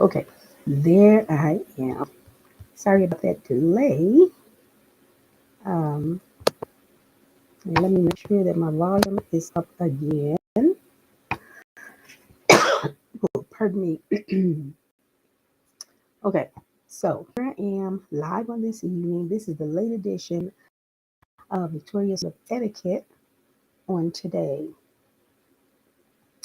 Okay, there I am. Sorry about that delay. Um, Let me make sure that my volume is up again. Oh, pardon me. Okay, so here I am live on this evening. This is the late edition of Victoria's of Etiquette on today.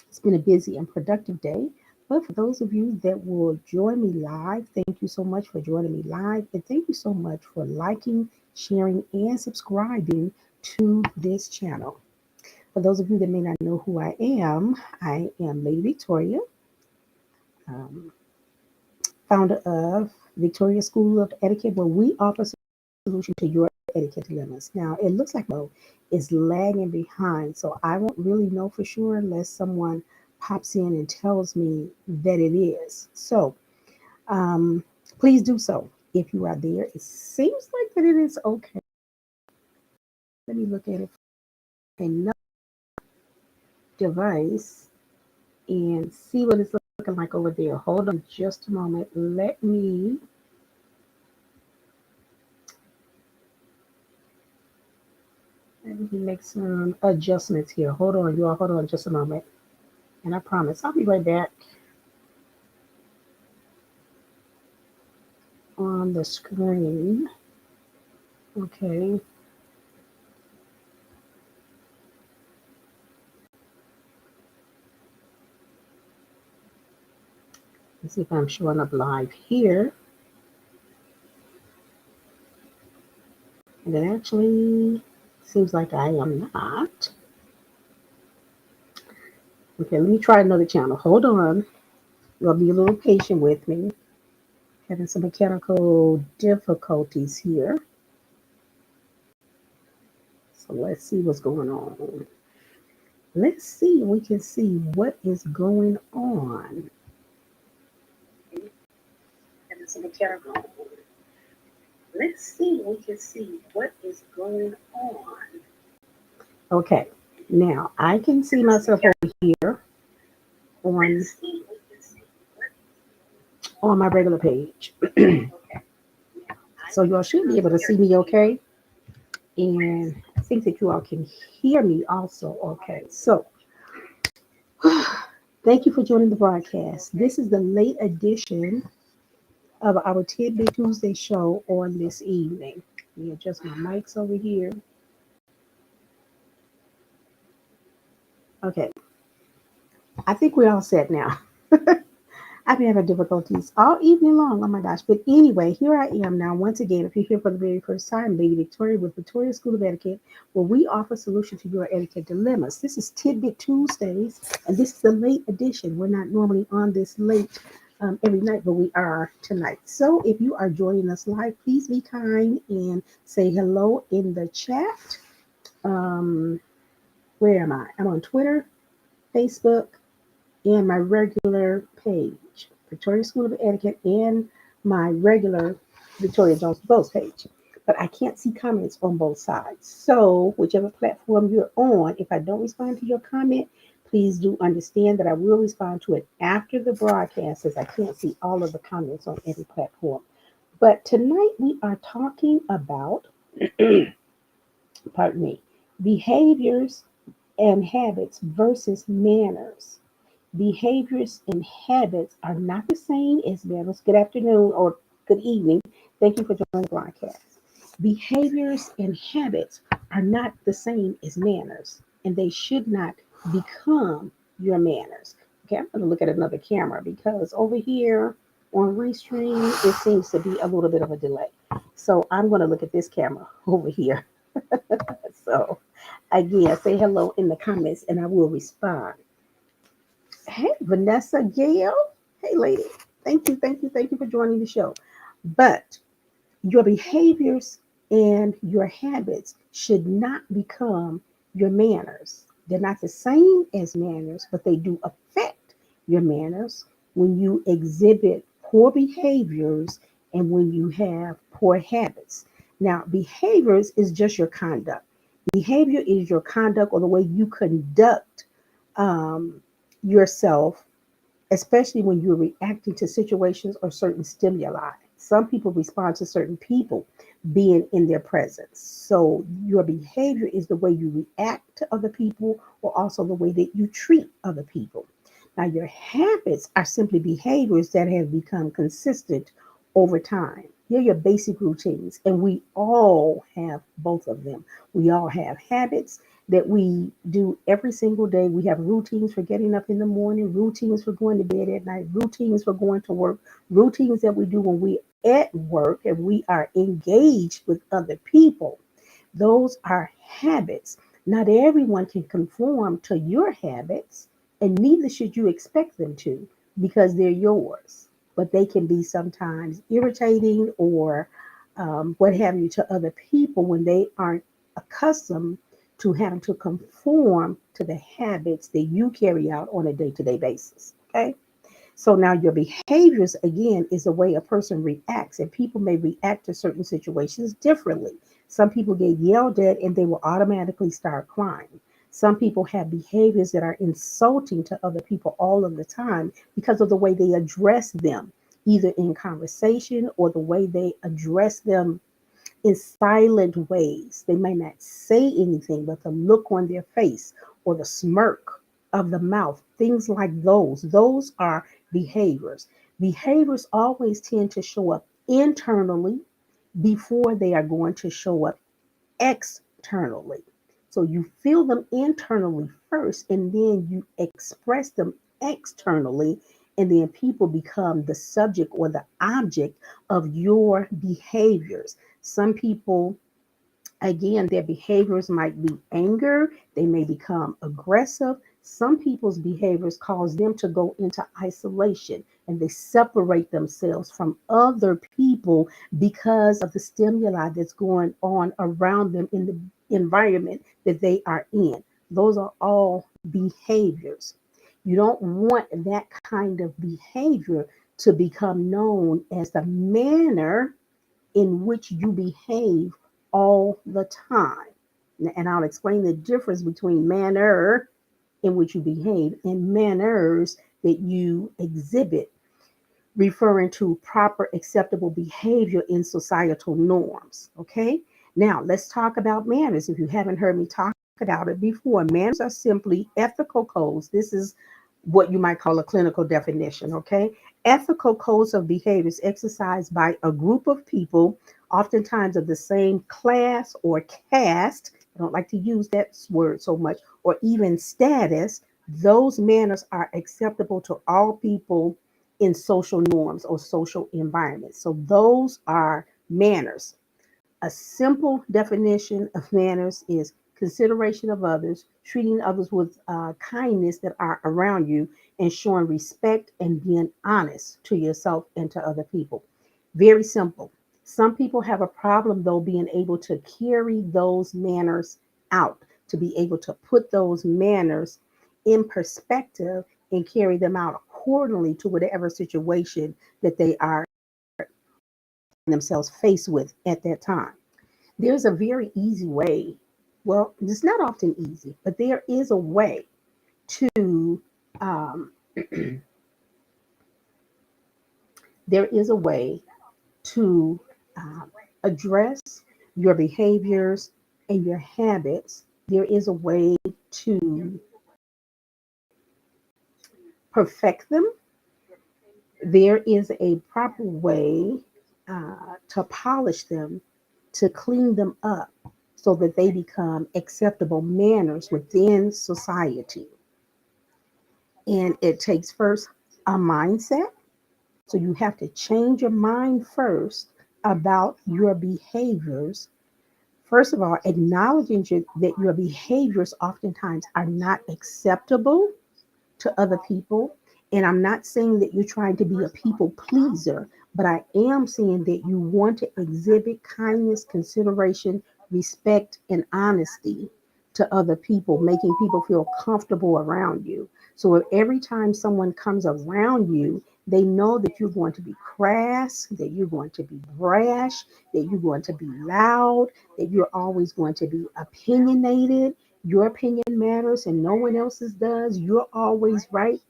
It's been a busy and productive day. But for those of you that will join me live, thank you so much for joining me live. And thank you so much for liking, sharing, and subscribing to this channel. For those of you that may not know who I am Lady Victoria, um, founder of Victoria School of Etiquette, where we offer solution to your etiquette dilemmas. Now, it looks like Mo is lagging behind, so I won't really know for sure unless someone pops in and tells me that it is. So, um, please do so if you are there. It seems like that it is okay. Let me look at it from another device and see what it's looking like over there. Hold on just a moment. Let me make some adjustments here. Hold on, you all. Hold on just a moment. And I promise I'll be right back on the screen. Okay. Let's see if I'm showing up live here. And it actually seems like I am not. Okay, let me try another channel. Hold on. You'll be a little patient with me. Having some mechanical difficulties here. So let's see what's going on. Let's see if we can see what is going on. Having some mechanical. Let's see if we can see what is going on. Okay, now I can see myself over here on my regular page. So you all should be able to see me okay. And I think that you all can hear me also okay. So thank you for joining the broadcast. This is the late edition of our Tidbit Tuesday show on this evening. Let me adjust my mics over here. Okay, I think we're all set now. I've been having difficulties all evening long. Oh my gosh. But anyway, here I am now. Once again, if you're here for the very first time, Lady Victoria with Victoria School of Etiquette, where we offer solutions to your etiquette dilemmas. This is Tidbit Tuesdays, and this is the late edition. We're not normally on this late every night, but we are tonight. So if you are joining us live, please be kind and say hello in the chat. Um, where am I? I'm on Twitter, Facebook, and my regular page, Victoria School of Etiquette, and my regular Victoria Jones Bowes page. But I can't see comments on both sides. So, whichever platform you're on, if I don't respond to your comment, please do understand that I will respond to it after the broadcast, as I can't see all of the comments on every platform. But tonight we are talking about, pardon me, behaviors and habits versus manners. Behaviors and habits are not the same as manners. Good afternoon or good evening. Thank you for joining the broadcast. Behaviors and habits are not the same as manners, and they should not become your manners. Okay, I'm going to look at another camera because over here on Restream, it seems to be a little bit of a delay. So I'm going to look at this camera over here. So again, say hello in the comments and I will respond. Hey, Vanessa Gail. Hey, lady. Thank you for joining the show. But your behaviors and your habits should not become your manners. They're not the same as manners, but they do affect your manners when you exhibit poor behaviors and when you have poor habits. Now, behaviors is just your conduct. Behavior is your conduct or the way you conduct yourself especially when you're reacting to situations or certain stimuli. Some people respond to certain people being in their presence. So your behavior is the way you react to other people or also the way that you treat other people. Now, your habits are simply behaviors that have become consistent over time. They're your basic routines, and we all have both of them. We all have habits that we do every single day. We have routines for getting up in the morning, routines for going to bed at night, routines for going to work, routines that we do when we at work and we are engaged with other people. Those are habits. Not everyone can conform to your habits, and neither should you expect them to because they're yours. But they can be sometimes irritating or what have you to other people when they aren't accustomed to having to conform to the habits that you carry out on a day to day basis. Okay. So now your behaviors again is the way a person reacts, and people may react to certain situations differently. Some people get yelled at and they will automatically start crying. Some people have behaviors that are insulting to other people all of the time because of the way they address them, either in conversation or the way they address them in silent ways. They may not say anything, but the look on their face or the smirk of the mouth, things like those are behaviors. Behaviors always tend to show up internally before they are going to show up externally. So you feel them internally first, and then you express them externally, and then people become the subject or the object of your behaviors. Some people, again, their behaviors might be anger, they may become aggressive. Some people's behaviors cause them to go into isolation and they separate themselves from other people because of the stimuli that's going on around them in the environment that they are in. Those are all behaviors. You don't want that kind of behavior to become known as the manner in which you behave all the time. And I'll explain the difference between manner in which you behave and manners that you exhibit, referring to proper acceptable behavior in societal norms. Okay. Now let's talk about manners. If you haven't heard me talk about it before, manners are simply ethical codes. This is what you might call a clinical definition. Okay. Ethical codes of behaviors exercised by a group of people, oftentimes of the same class or caste. I don't like to use that word so much, or even status. Those manners are acceptable to all people in social norms or social environments. So those are manners. A simple definition of manners is consideration of others, treating others with kindness that are around you, and showing respect and being honest to yourself and to other people. Very simple. Some people have a problem, though, being able to carry those manners out, to be able to put those manners in perspective and carry them out accordingly to whatever situation that they are themselves faced with at that time. There's a very easy way. Well, it's not often easy, but there is a way to um, there is a way to address your behaviors and your habits. There is a way to perfect them. There is a proper way to polish them, to clean them up so that they become acceptable manners within society. And it takes first a mindset. So you have to change your mind first about your behaviors. First of all, acknowledging that your behaviors oftentimes are not acceptable to other people. And I'm not saying that you're trying to be a people pleaser, but I am saying that you want to exhibit kindness, consideration, respect, and honesty to other people, making people feel comfortable around you. So if every time someone comes around you, they know that you're going to be crass, that you're going to be brash, that you're going to be loud, that you're always going to be opinionated, your opinion matters and no one else's does, you're always right.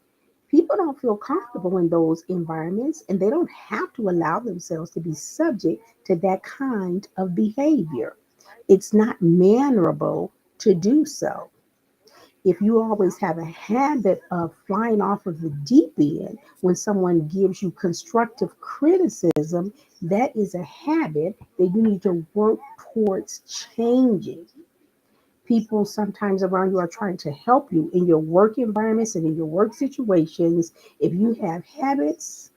People don't feel comfortable in those environments, and they don't have to allow themselves to be subject to that kind of behavior. It's not mannerable to do so. If you always have a habit of flying off of the deep end when someone gives you constructive criticism, that is a habit that you need to work towards changing. People sometimes around you are trying to help you in your work environments and in your work situations. If you have habits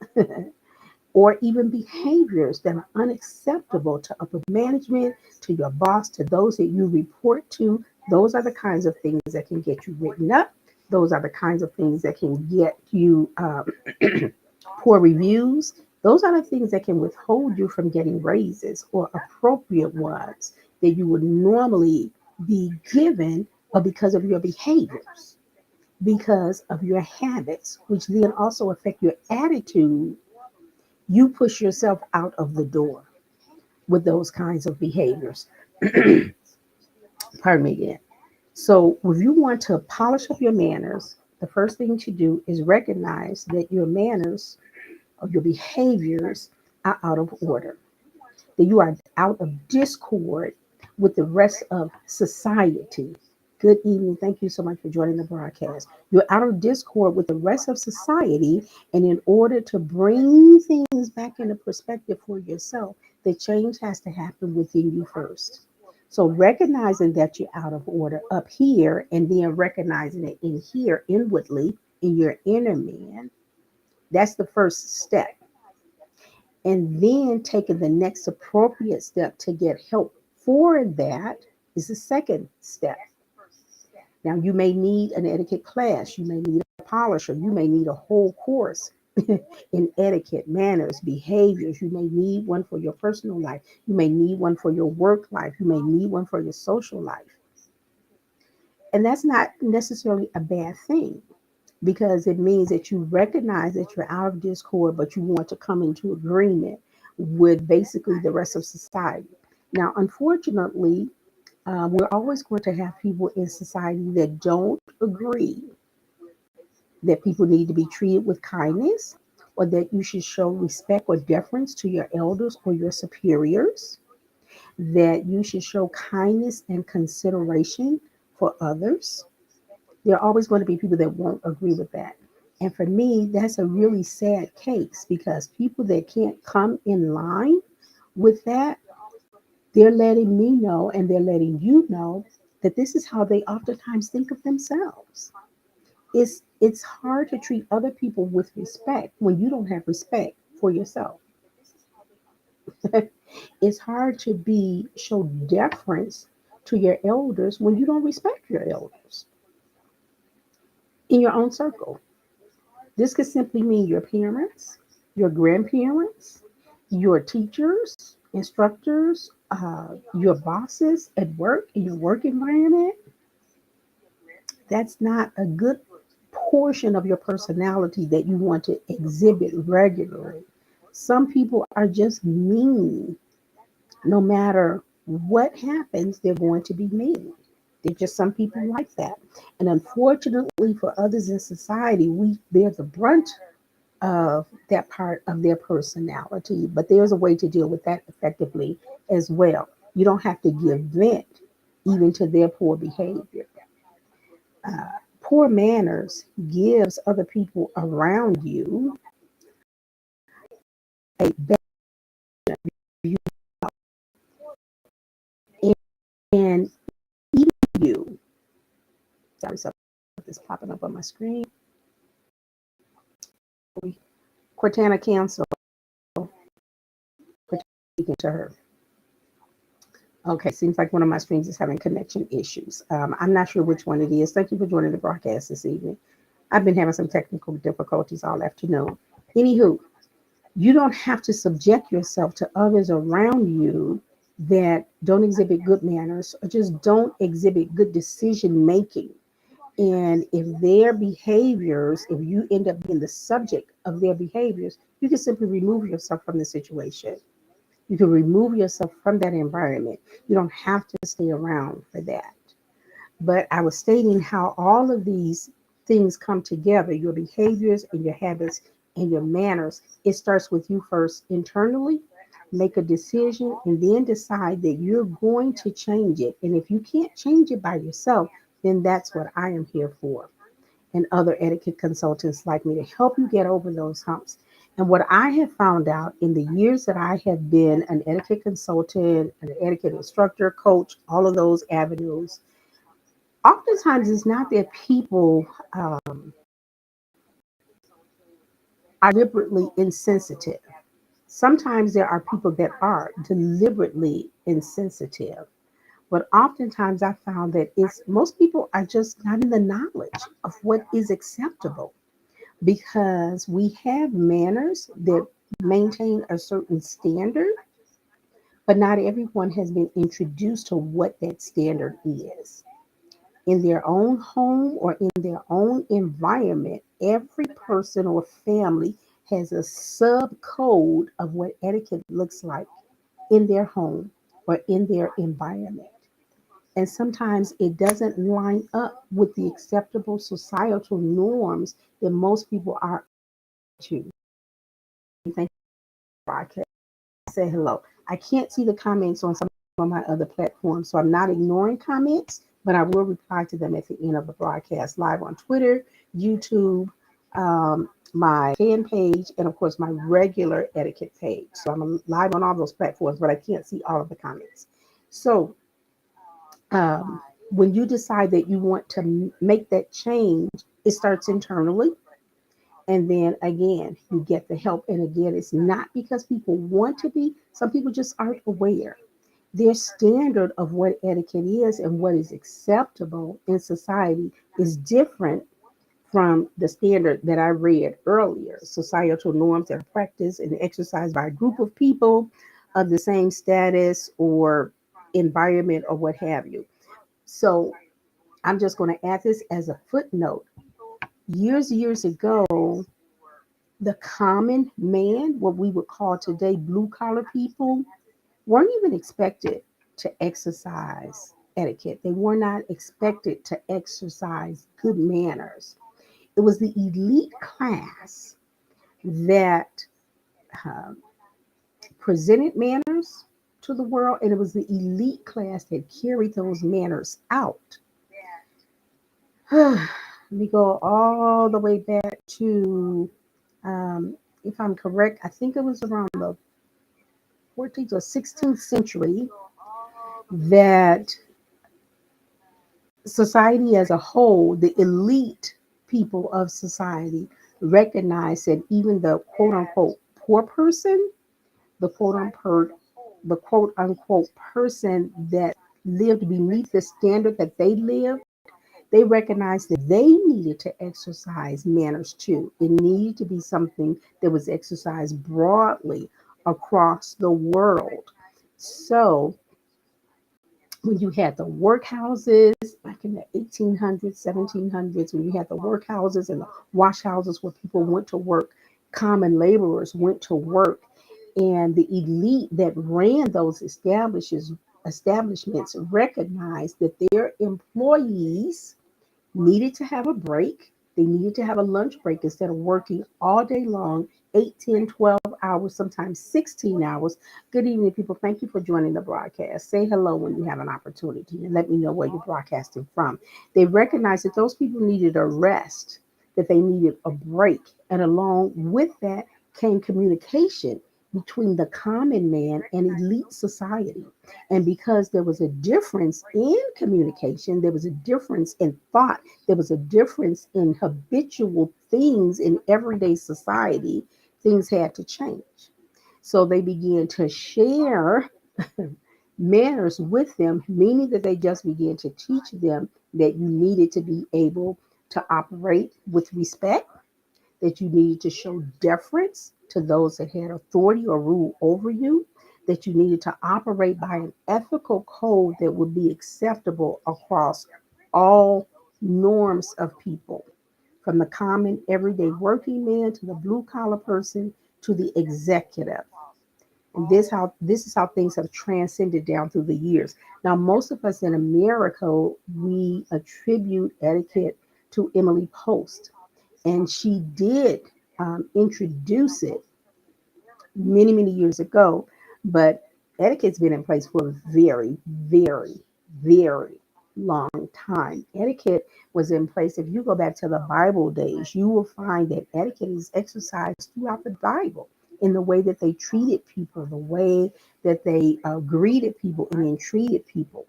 or even behaviors that are unacceptable to upper management, to your boss, to those that you report to, those are the kinds of things that can get you written up. Those are the kinds of things that can get you poor reviews. Those are the things that can withhold you from getting raises or appropriate ones that you would normally be given, but because of your behaviors, because of your habits, which then also affect your attitude, you push yourself out of the door with those kinds of behaviors. Pardon me again. So, if you want to polish up your manners, the first thing to do is recognize that your manners or your behaviors are out of order, that you are out of discord with the rest of society. Good evening. Thank you so much for joining the broadcast. You're out of discord with the rest of society. And in order to bring things back into perspective for yourself, the change has to happen within you first. So recognizing that you're out of order up here and then recognizing it in here inwardly in your inner man, that's the first step. And then taking the next appropriate step to get help for that is the second step. Now, you may need an etiquette class, you may need a polisher, you may need a whole course in etiquette, manners, behaviors. You may need one for your personal life, you may need one for your work life, you may need one for your social life. And that's not necessarily a bad thing because it means that you recognize that you're out of discord, but you want to come into agreement with basically the rest of society. Now, unfortunately, we're always going to have people in society that don't agree that people need to be treated with kindness or that you should show respect or deference to your elders or your superiors, that you should show kindness and consideration for others. There are always going to be people that won't agree with that. And for me, that's a really sad case because people that can't come in line with that, they're letting me know and they're letting you know that this is how they oftentimes think of themselves. It's hard to treat other people with respect when you don't have respect for yourself. It's hard to be show deference to your elders when you don't respect your elders in your own circle. This could simply mean your parents, your grandparents, your teachers, instructors, your bosses at work, in your work environment. That's not a good portion of your personality that you want to exhibit regularly. Some people are just mean. No matter what happens, they're going to be mean. They're just some people like that. And unfortunately for others in society, we bear the brunt of that part of their personality. But there's a way to deal with that effectively as well. You don't have to give vent even to their poor behavior. Poor manners gives other people around you a better view and even you. Sorry, something's popping up on my screen. Cortana cancel. Speaking to her. Okay, seems like one of my streams is having connection issues. I'm not sure which one it is. Thank you for joining the broadcast this evening. I've been having some technical difficulties all afternoon. Anywho, you don't have to subject yourself to others around you that don't exhibit good manners or just don't exhibit good decision making. And if their behaviors, if you end up being the subject of their behaviors, you can simply remove yourself from the situation. You can remove yourself from that environment. You don't have to stay around for that. But I was stating how all of these things come together, your behaviors and your habits and your manners. It starts with you first internally. Make a decision and then decide that you're going to change it. And if you can't change it by yourself, then that's what I am here for, and other etiquette consultants like me, to help you get over those humps. And what I have found out in the years that I have been an etiquette consultant, an etiquette instructor, coach, all of those avenues, oftentimes it's not that people are deliberately insensitive. Sometimes there are people that are deliberately insensitive. But oftentimes I found that it's most people are just not in the knowledge of what is acceptable, because we have manners that maintain a certain standard, but not everyone has been introduced to what that standard is. In their own home or in their own environment, every person or family has a subcode of what etiquette looks like in their home or in their environment. And sometimes it doesn't line up with the acceptable societal norms that most people are to. Thank you. Say hello. I can't see the comments on some of my other platforms, so I'm not ignoring comments, but I will reply to them at the end of the broadcast, live on Twitter, YouTube, my fan page, and of course my regular etiquette page. So I'm live on all those platforms, but I can't see all of the comments. So when you decide that you want to make that change, it starts internally. And then again, you get the help. And again, it's not because people want to be, some people just aren't aware. Their standard of what etiquette is and what is acceptable in society is different from the standard that I read earlier. Societal norms that are practiced and exercised by a group of people of the same status or environment or what have you. So I'm just going to add this as a footnote. Years ago, the common man, what we would call today blue collar people, weren't even expected to exercise etiquette. They were not expected to exercise good manners. It was the elite class that uh, presented manners to the world, and it was the elite class that carried those manners out. Let me go all the way back to, if I'm correct, I think it was around the 14th or 16th century that society as a whole, the elite people of society, recognized that even the quote unquote poor person, the quote unquote person that lived beneath the standard that they lived, they recognized that they needed to exercise manners too. It needed to be something that was exercised broadly across the world. So when you had the workhouses back in the 1800s, 1700s, when you had the workhouses and the wash houses where people went to work, common laborers went to work, and the elite that ran those establishments recognized that their employees needed to have a break. They needed to have a lunch break instead of working all day long, 8, 10, 12 hours, sometimes 16 hours. Good evening, people. Thank you for joining the broadcast. Say hello when you have an opportunity and let me know where you're broadcasting from. They recognized that those people needed a rest, that they needed a break. And along with that came communication between the common man and elite society. And because there was a difference in communication, there was a difference in thought, there was a difference in habitual things in everyday society, things had to change. So they began to share manners with them, meaning that they just began to teach them that you needed to be able to operate with respect, that you needed to show deference to those that had authority or rule over you, that you needed to operate by an ethical code that would be acceptable across all norms of people, from the common everyday working man to the blue collar person to the executive. And this is how things have transcended down through the years. Now, most of us in America, we attribute etiquette to Emily Post, and she did introduce it many, many years ago, but etiquette's been in place for a very, very, very long time. Etiquette was in place. If you go back to the Bible days, you will find that etiquette is exercised throughout the Bible in the way that they treated people, the way that they greeted people and entreated people.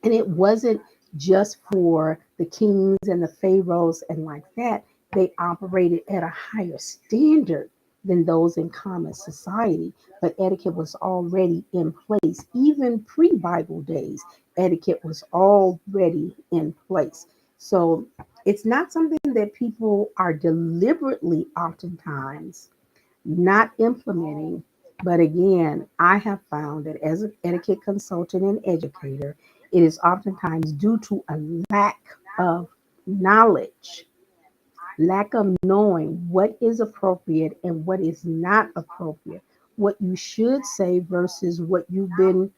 And it wasn't just for the kings and the pharaohs and like that. They operated at a higher standard than those in common society. But etiquette was already in place. Even pre Bible days, etiquette was already in place. So it's not something that people are deliberately, oftentimes, not implementing. But again, I have found that as an etiquette consultant and educator, it is oftentimes due to a lack of knowledge, lack of knowing what is appropriate and what is not appropriate, what you should say versus what you've been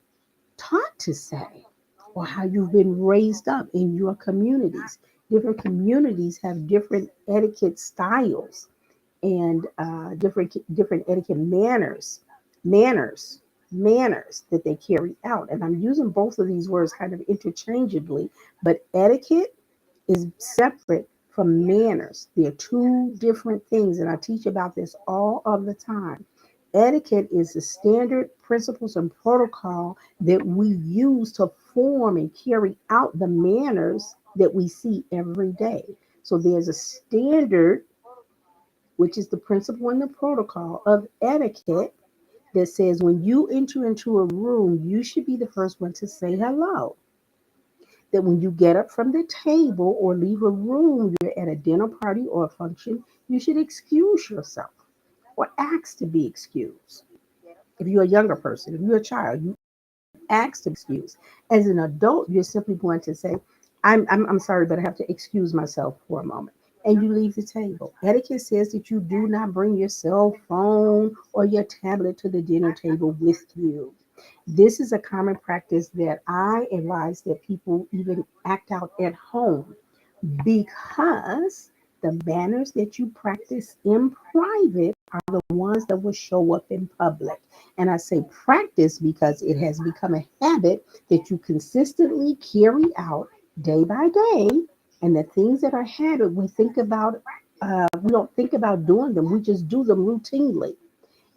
taught to say, or how you've been raised up in your communities. Different communities have different etiquette styles and different etiquette manners that they carry out. And I'm using both of these words kind of interchangeably, but etiquette is separate from manners. They're two different things, and I teach about this all of the time. Etiquette is the standard principles and protocol that we use to form and carry out the manners that we see every day. So there's a standard, which is the principle and the protocol of etiquette, that says when you enter into a room, you should be the first one to say hello. That when you get up from the table or leave a room, you're at a dinner party or a function, you should excuse yourself or ask to be excused. If you're a younger person, if you're a child, you ask to be excused. As an adult, you're simply going to say, I'm sorry, but I have to excuse myself for a moment. And you leave the table. Etiquette says that you do not bring your cell phone or your tablet to the dinner table with you. This is a common practice that I advise that people even act out at home, because the manners that you practice in private are the ones that will show up in public. And I say practice because it has become a habit that you consistently carry out day by day. And the things that are habit, we don't think about doing them, we just do them routinely.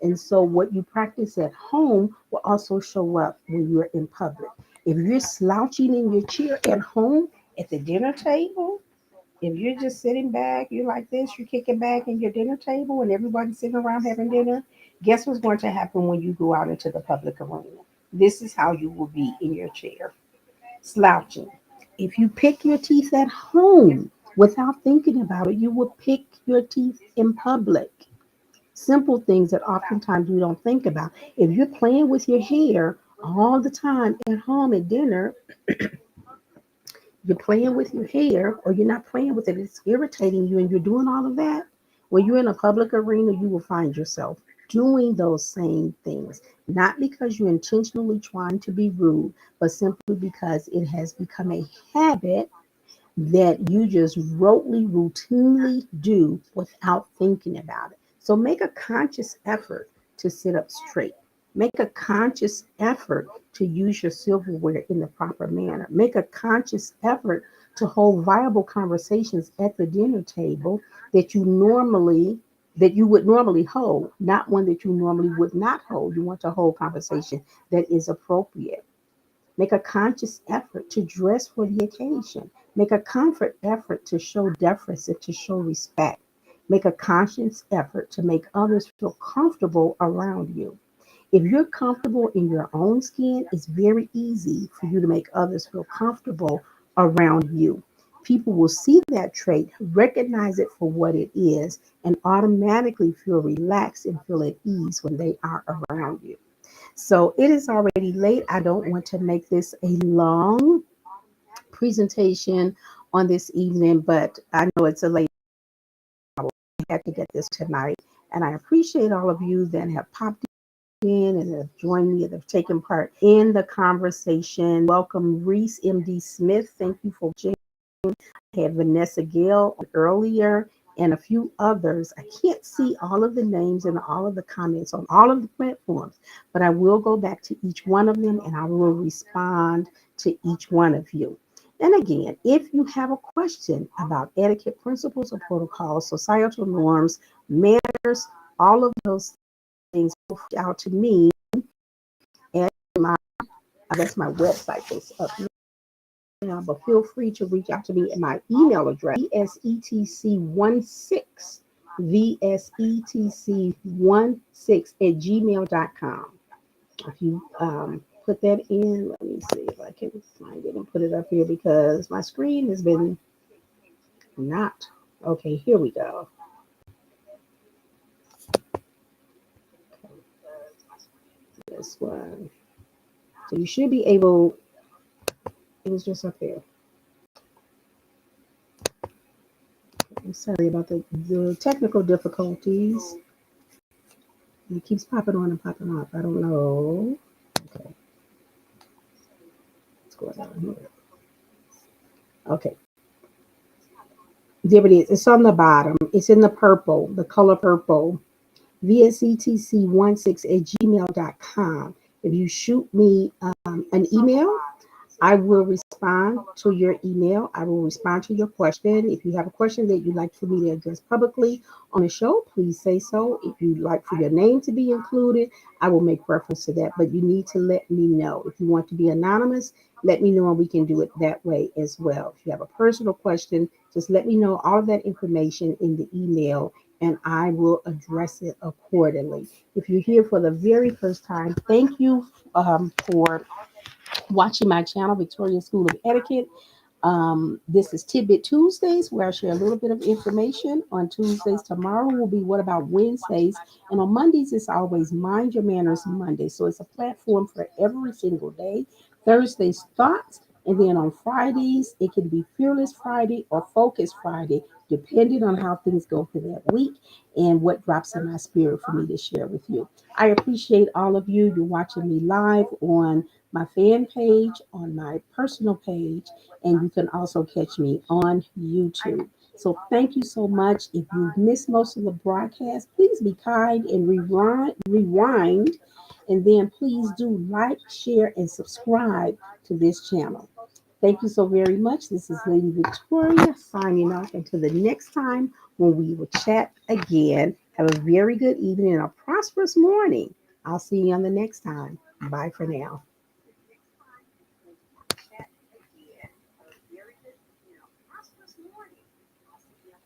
And so what you practice at home will also show up when you're in public. If you're slouching in your chair at home at the dinner table, if you're just sitting back, you're like this, you're kicking back in your dinner table and everybody's sitting around having dinner, guess what's going to happen when you go out into the public arena? This is how you will be in your chair, slouching. If you pick your teeth at home without thinking about it, you will pick your teeth in public. Simple things that oftentimes we don't think about. If you're playing with your hair all the time at home at dinner, you're playing with your hair or you're not playing with it, it's irritating you and you're doing all of that. When you're in a public arena, you will find yourself doing those same things, not because you're intentionally trying to be rude, but simply because it has become a habit that you just routinely do without thinking about it. So make a conscious effort to sit up straight. Make a conscious effort to use your silverware in the proper manner. Make a conscious effort to hold viable conversations at the dinner table that you would normally hold, not one that you normally would not hold. You want to hold conversation that is appropriate. Make a conscious effort to dress for the occasion. Make a comfort effort to show deference and to show respect. Make a conscious effort to make others feel comfortable around you. If you're comfortable in your own skin, it's very easy for you to make others feel comfortable around you. People will see that trait, recognize it for what it is, and automatically feel relaxed and feel at ease when they are around you. So it is already late. I don't want to make this a long presentation on this evening, but I know it's a late hour. I had to get this tonight. And I appreciate all of you that have popped in and have joined me and have taken part in the conversation. Welcome, Reese M.D. Smith. Thank you for joining I had Vanessa Gale earlier and a few others. I can't see all of the names and all of the comments on all of the platforms, but I will go back to each one of them and I will respond to each one of you. And again, if you have a question about etiquette principles or protocols, societal norms, manners, all of those things, reach out to me at my, I guess my website is up now, but feel free to reach out to me at my email address, vsetc16, vsetc16 at gmail.com. If you put that in, let me see if I can find it and put it up here because my screen has been not. Okay, here we go. This one. So you should be able, it was just up there. I'm sorry about the technical difficulties. It keeps popping on and popping off. I don't know. Okay. Let's go down here. Okay. There it is. It's on the bottom. It's in the purple, the color purple. vsetc16 at gmail.com. If you shoot me an email, I will respond to your email. I will respond to your question. If you have a question that you'd like for me to address publicly on the show, please say so. If you'd like for your name to be included, I will make reference to that. But you need to let me know. If you want to be anonymous, let me know and we can do it that way as well. If you have a personal question, just let me know all of that information in the email and I will address it accordingly. If you're here for the very first time, thank you for watching my channel, Victoria School of Etiquette. This is Tidbit Tuesdays, where I share a little bit of information. On Tuesdays, tomorrow will be What About Wednesdays, and on Mondays, it's always Mind Your Manners Monday. So it's a platform for every single day. Thursdays, Thoughts, and then on Fridays, it can be Fearless Friday or Focus Friday, depending on how things go for that week and what drops in my spirit for me to share with you. I appreciate all of you. You're watching me live on my fan page, on my personal page, and you can also catch me on YouTube. So thank you so much. If you've missed most of the broadcast, please be kind and rewind, and then please do like, share, and subscribe to this channel. Thank you so very much. This is Lady Victoria signing off until the next time when we will chat again. Have a very good evening and a prosperous morning. I'll see you on the next time. Bye for now.